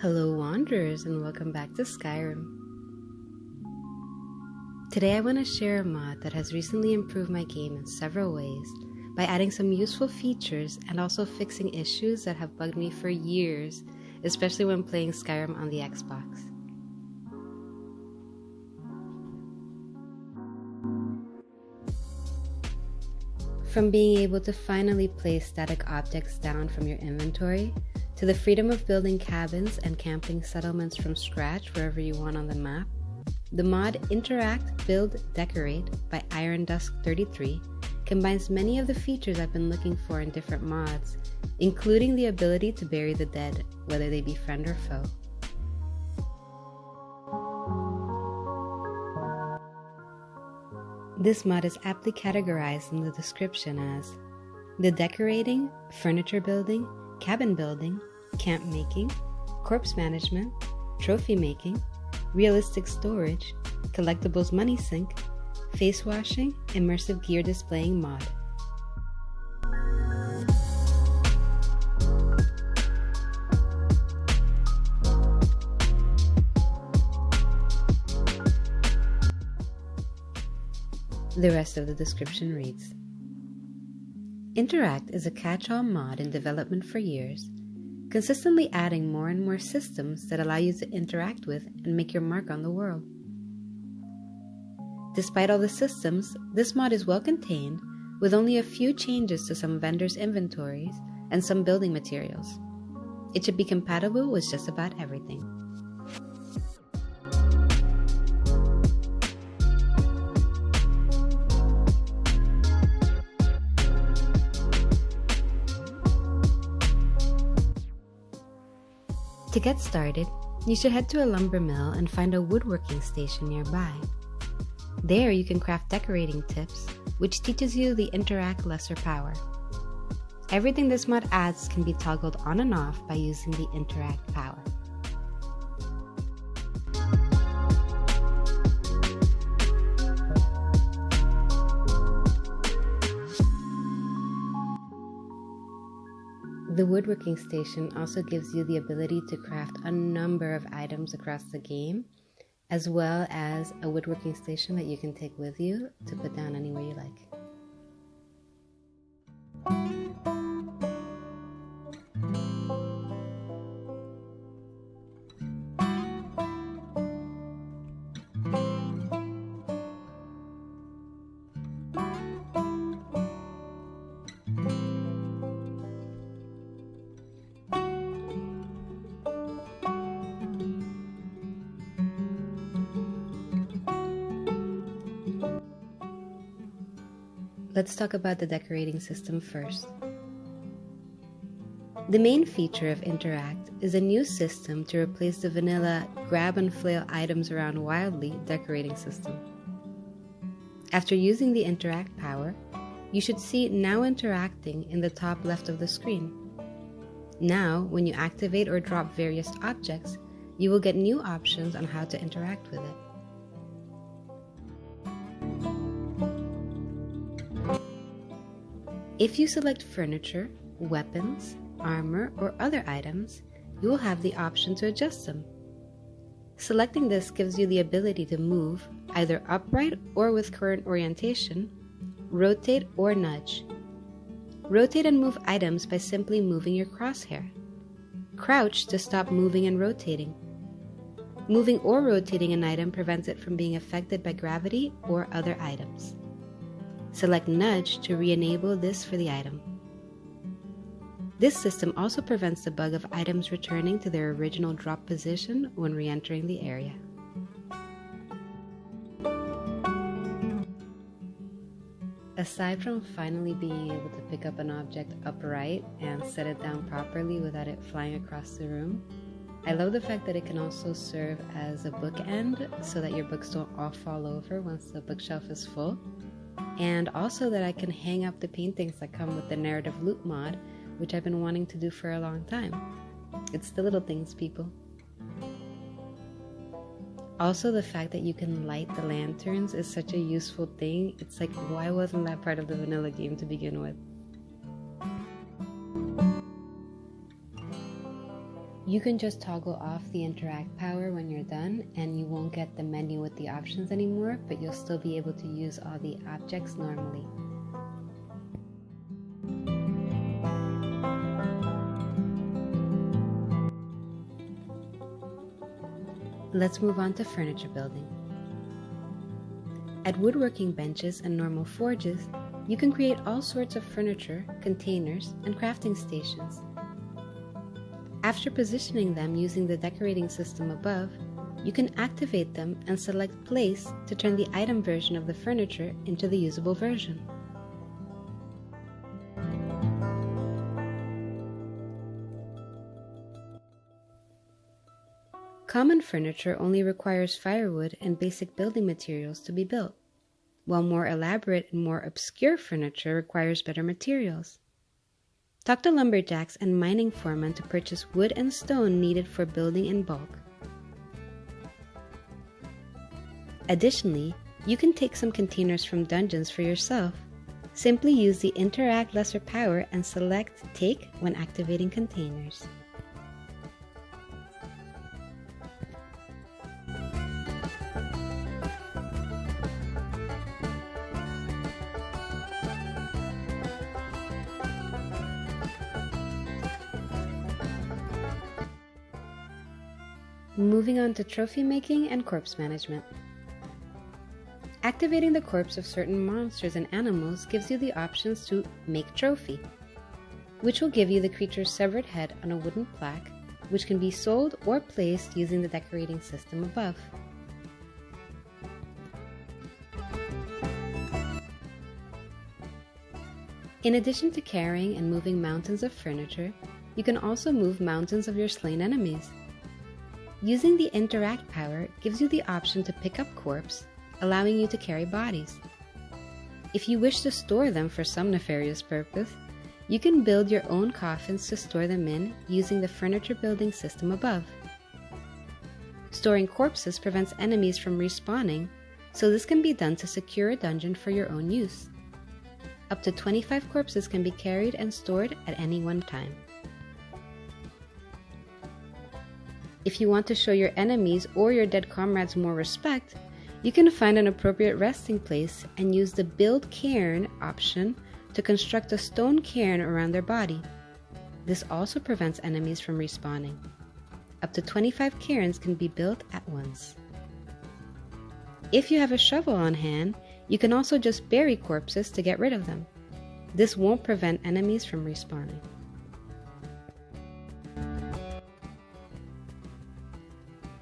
Hello Wanderers and welcome back to Skyrim. Today I want to share a mod that has recently improved my game in several ways by adding some useful features and also fixing issues that have bugged me for years, especially when playing Skyrim on the Xbox. From being able to finally place static objects down from your inventory, to the freedom of building cabins and camping settlements from scratch wherever you want on the map, the mod Interact, Build, Decorate by IronDusk33 combines many of the features I've been looking for in different mods, including the ability to bury the dead, whether they be friend or foe. This mod is aptly categorized in the description as the decorating, furniture building, cabin building, camp making, corpse management, trophy making, realistic storage, collectibles money sink, face washing, immersive gear displaying mod. The rest of the description reads: Interact is a catch-all mod in development for years, consistently adding more and more systems that allow you to interact with and make your mark on the world. Despite all the systems, this mod is well contained, with only a few changes to some vendors' inventories and some building materials. It should be compatible with just about everything. To get started, you should head to a lumber mill and find a woodworking station nearby. There you can craft decorating tips, which teaches you the Interact lesser power. Everything this mod adds can be toggled on and off by using the Interact power. The woodworking station also gives you the ability to craft a number of items across the game, as well as a woodworking station that you can take with you to put down anywhere you like. Let's talk about the decorating system first. The main feature of Interact is a new system to replace the vanilla grab and flail items around wildly decorating system. After using the Interact power, you should see Now Interacting in the top left of the screen. Now, when you activate or drop various objects, you will get new options on how to interact with it. If you select furniture, weapons, armor, or other items, you will have the option to adjust them. Selecting this gives you the ability to move, either upright or with current orientation, rotate or nudge. Rotate and move items by simply moving your crosshair. Crouch to stop moving and rotating. Moving or rotating an item prevents it from being affected by gravity or other items. Select Nudge to re-enable this for the item. This system also prevents the bug of items returning to their original drop position when re-entering the area. Aside from finally being able to pick up an object upright and set it down properly without it flying across the room, I love the fact that it can also serve as a bookend so that your books don't all fall over once the bookshelf is full. And also that I can hang up the paintings that come with the narrative loot mod, which I've been wanting to do for a long time. It's the little things, people. Also, the fact that you can light the lanterns is such a useful thing. It's like, why wasn't that part of the vanilla game to begin with? You can just toggle off the interact power when you're done, and you won't get the menu with the options anymore, but you'll still be able to use all the objects normally. Let's move on to furniture building. At woodworking benches and normal forges, you can create all sorts of furniture, containers, and crafting stations. After positioning them using the decorating system above, you can activate them and select Place to turn the item version of the furniture into the usable version. Common furniture only requires firewood and basic building materials to be built, while more elaborate and more obscure furniture requires better materials. Talk to lumberjacks and mining foremen to purchase wood and stone needed for building in bulk. Additionally, you can take some containers from dungeons for yourself. Simply use the Interact Lesser Power and select Take when activating containers. Moving on to trophy making and corpse management. Activating the corpse of certain monsters and animals gives you the options to make trophy, which will give you the creature's severed head on a wooden plaque, which can be sold or placed using the decorating system above. In addition to carrying and moving mountains of furniture, you can also move mountains of your slain enemies. Using the Interact power gives you the option to pick up corpse, allowing you to carry bodies. If you wish to store them for some nefarious purpose, you can build your own coffins to store them in using the furniture building system above. Storing corpses prevents enemies from respawning, so this can be done to secure a dungeon for your own use. Up to 25 corpses can be carried and stored at any one time. If you want to show your enemies or your dead comrades more respect, you can find an appropriate resting place and use the Build Cairn option to construct a stone cairn around their body. This also prevents enemies from respawning. Up to 25 cairns can be built at once. If you have a shovel on hand, you can also just bury corpses to get rid of them. This won't prevent enemies from respawning.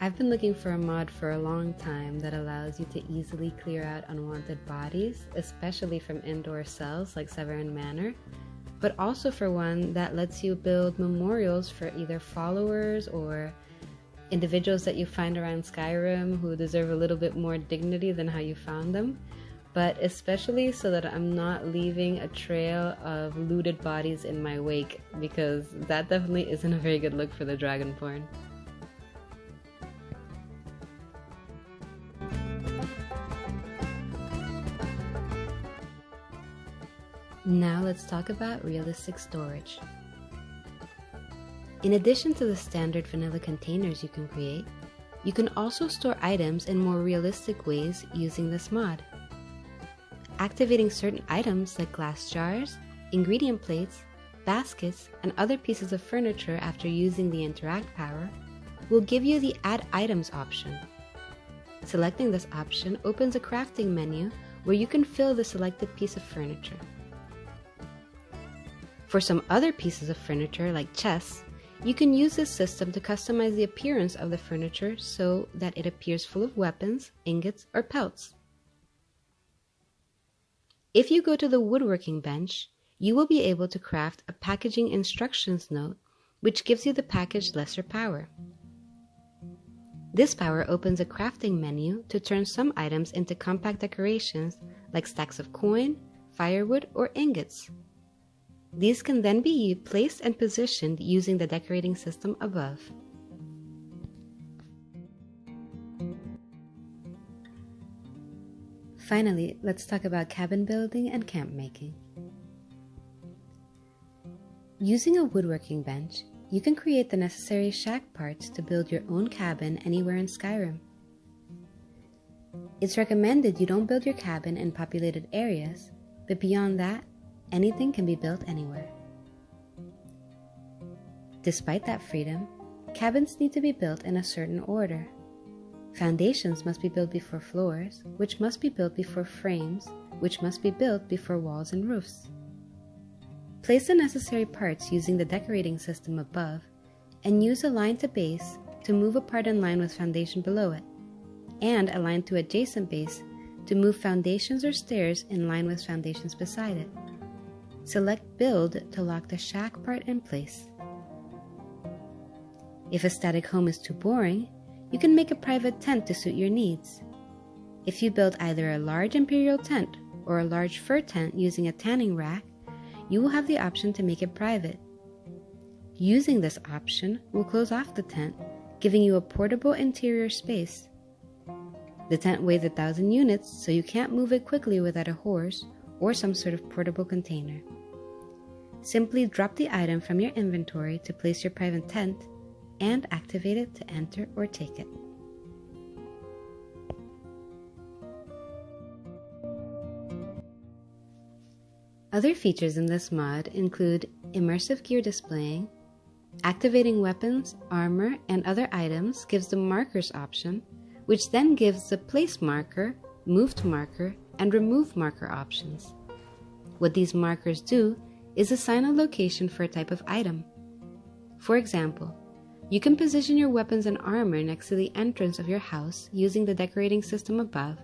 I've been looking for a mod for a long time that allows you to easily clear out unwanted bodies, especially from indoor cells like Skyrim Manor, but also for one that lets you build memorials for either followers or individuals that you find around Skyrim who deserve a little bit more dignity than how you found them, but especially so that I'm not leaving a trail of looted bodies in my wake, because that definitely isn't a very good look for the Dragonborn. Now let's talk about realistic storage. In addition to the standard vanilla containers you can create, you can also store items in more realistic ways using this mod. Activating certain items like glass jars, ingredient plates, baskets, and other pieces of furniture after using the Interact power will give you the Add Items option. Selecting this option opens a crafting menu where you can fill the selected piece of furniture. For some other pieces of furniture like chests, you can use this system to customize the appearance of the furniture so that it appears full of weapons, ingots, or pelts. If you go to the woodworking bench, you will be able to craft a packaging instructions note, which gives you the package lesser power. This power opens a crafting menu to turn some items into compact decorations like stacks of coin, firewood, or ingots. These can then be placed and positioned using the decorating system above. Finally, let's talk about cabin building and camp making. Using a woodworking bench, you can create the necessary shack parts to build your own cabin anywhere in Skyrim. It's recommended you don't build your cabin in populated areas, but beyond that, anything can be built anywhere. Despite that freedom, cabins need to be built in a certain order. Foundations must be built before floors, which must be built before frames, which must be built before walls and roofs. Place the necessary parts using the decorating system above, and use a line to base to move a part in line with foundation below it, and a line to adjacent base to move foundations or stairs in line with foundations beside it. Select Build to lock the shack part in place. If a static home is too boring, you can make a private tent to suit your needs. If you build either a large imperial tent or a large fur tent using a tanning rack, you will have the option to make it private. Using this option will close off the tent, giving you a portable interior space. The tent weighs 1,000 units, so you can't move it quickly without a horse or some sort of portable container. Simply drop the item from your inventory to place your private tent and activate it to enter or take it. Other features in this mod include immersive gear displaying. Activating weapons, armor, and other items gives the markers option, which then gives the place marker, move to marker, and remove marker options. What these markers do is assign a location for a type of item. For example, you can position your weapons and armor next to the entrance of your house using the decorating system above,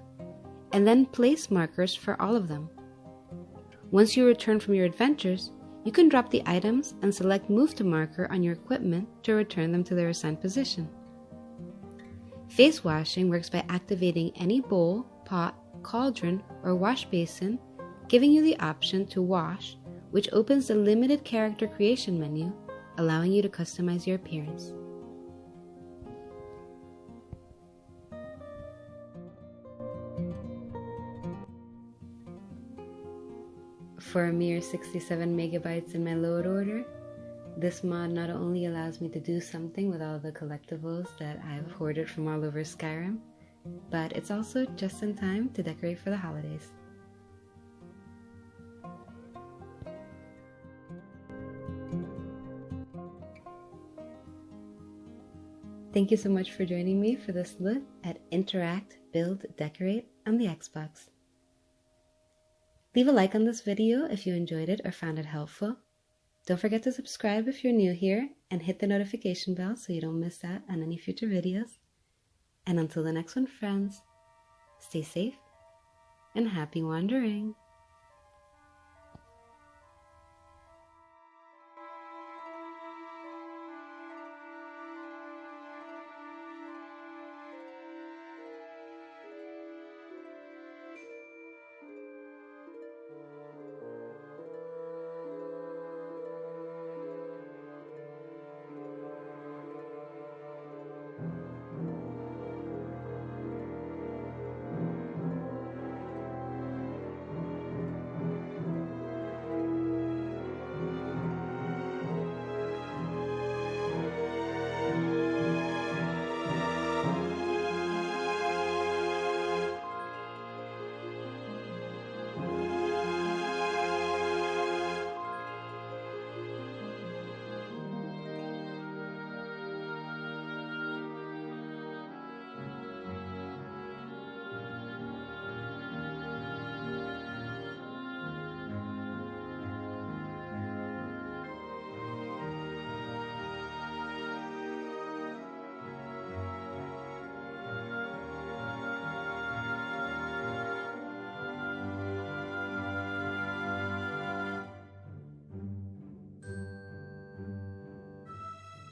and then place markers for all of them. Once you return from your adventures, you can drop the items and select Move to Marker on your equipment to return them to their assigned position. Face washing works by activating any bowl, pot, cauldron, or wash basin, giving you the option to wash, which opens the limited character creation menu, allowing you to customize your appearance. For a mere 67 megabytes in my load order, this mod not only allows me to do something with all the collectibles that I've hoarded from all over Skyrim, but it's also just in time to decorate for the holidays. Thank you so much for joining me for this look at Interact, Build, Decorate on the Xbox. Leave a like on this video if you enjoyed it or found it helpful. Don't forget to subscribe if you're new here and hit the notification bell so you don't miss out on any future videos. And until the next one, friends, stay safe and happy wandering.